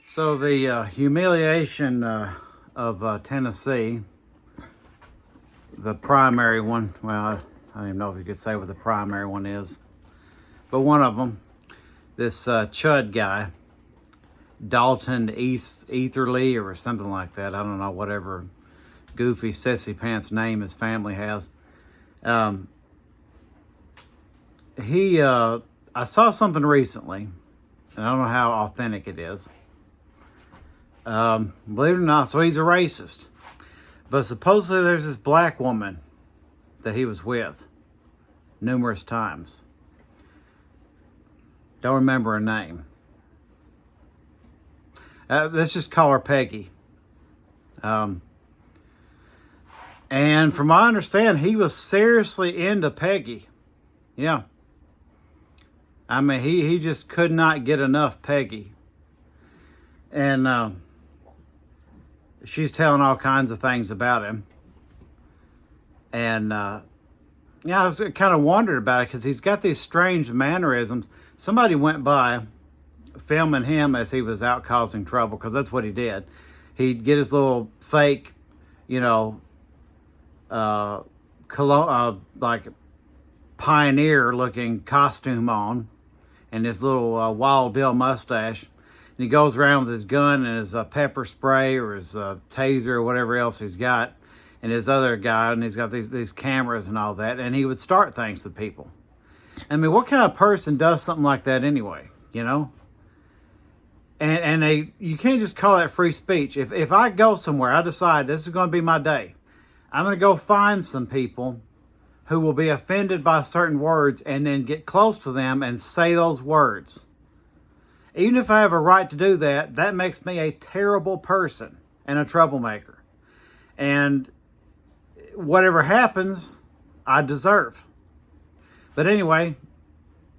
So the humiliation of Tennessee, the primary one, well, I don't even know if you could say what the primary one is, but one of them, this Chud guy, Dalton Etherly or something like that. I don't know, whatever goofy sissy pants name his family has. I saw something recently, and I don't know how authentic it is. Believe it or not, so he's a racist. But supposedly there's this black woman that he was with numerous times. Don't remember her name. Let's just call her Peggy. And from what I understand, he was seriously into Peggy. Yeah. I mean, he just could not get enough Peggy. And she's telling all kinds of things about him. And yeah, I was kind of wondered about it because he's got these strange mannerisms. Somebody went by filming him as he was out causing trouble, because that's what he did. He'd get his little fake, like pioneer-looking costume on, and his little Wild Bill mustache. And he goes around with his gun and his pepper spray or his taser or whatever else he's got, and his other guy, and he's got these cameras and all that, and he would start things with people. I mean, what kind of person does something like that anyway, And you can't just call that free speech. If I go somewhere, I decide this is going to be my day, I'm going to go find some people who will be offended by certain words and then get close to them and say those words. Even if I have a right to do that, that makes me a terrible person and a troublemaker. And whatever happens, I deserve. But anyway,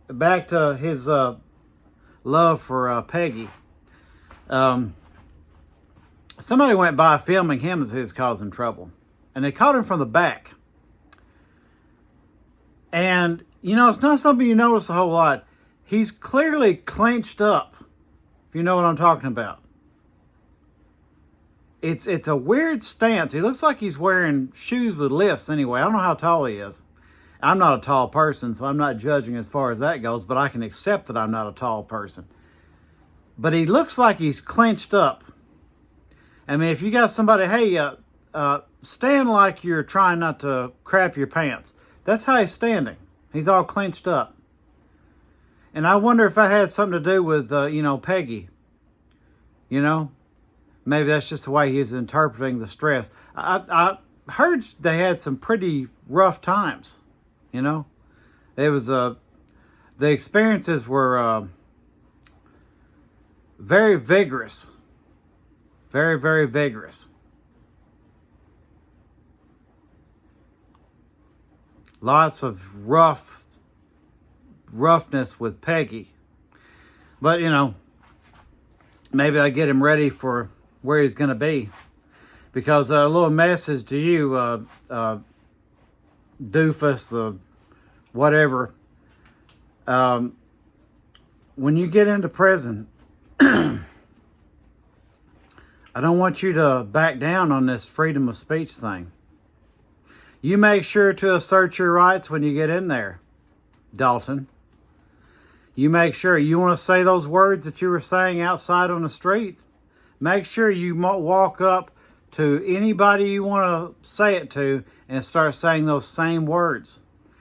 back to his love for Peggy. Somebody went by filming him as he was causing trouble. And they caught him from the back. And, it's not something you notice a whole lot. He's clearly clenched up, if you know what I'm talking about. It's a weird stance. He looks like he's wearing shoes with lifts anyway. I don't know how tall he is. I'm not a tall person, so I'm not judging as far as that goes, but I can accept that I'm not a tall person. But he looks like he's clenched up. I mean, if you got somebody, hey, stand like you're trying not to crap your pants. That's how he's standing. He's all clenched up. And I wonder if that had something to do with, Peggy. Maybe that's just the way he's interpreting the stress. I heard they had some pretty rough times, It was, the experiences were very vigorous. Very, very vigorous. Lots of roughness with Peggy. But, maybe I get him ready for where he's going to be. Because a little message to you, doofus, the whatever. When you get into prison, I don't want you to back down on this freedom of speech thing. You make sure to assert your rights when you get in there, Dalton. You make sure you want to say those words that you were saying outside on the street. Make sure you walk up to anybody you want to say it to and start saying those same words.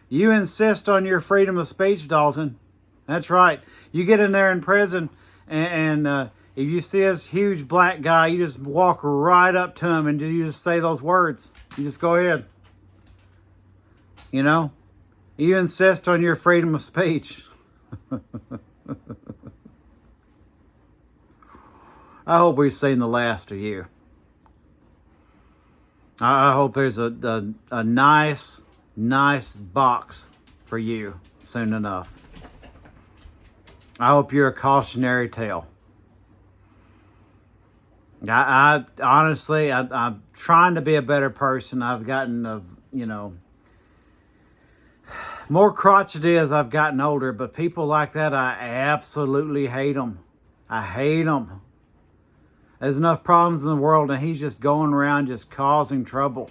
You insist on your freedom of speech, Dalton. That's right. You get in there in prison and if you see this huge black guy, you just walk right up to him and you just say those words. You just go ahead. You insist on your freedom of speech. I hope we've seen the last of you. I hope there's a nice box for you soon enough. I hope you're a cautionary tale. I honestly, I'm trying to be a better person. I've gotten, more crotchety as I've gotten older, but people like that, I absolutely hate them. I hate them. There's enough problems in the world, and he's just going around just causing trouble.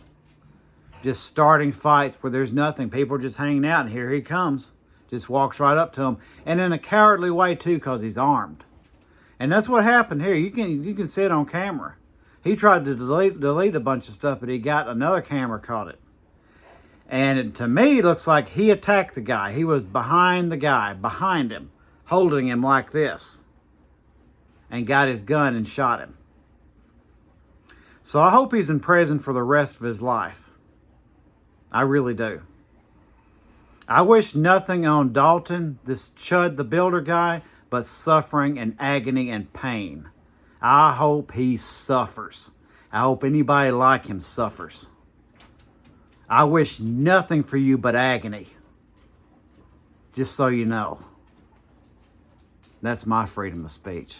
Just starting fights where there's nothing. People are just hanging out, and here he comes. Just walks right up to him. And in a cowardly way, too, because he's armed. And that's what happened here. You can see it on camera. He tried to delete a bunch of stuff, but he got another camera caught it. And to me, it looks like he attacked the guy. He was behind the guy, behind him, holding him like this. And got his gun and shot him. So I hope he's in prison for the rest of his life. I really do. I wish nothing on Dalton, this Chud the builder guy, but suffering and agony and pain. I hope he suffers. I hope anybody like him suffers. I wish nothing for you but agony. Just so you know. That's my freedom of speech.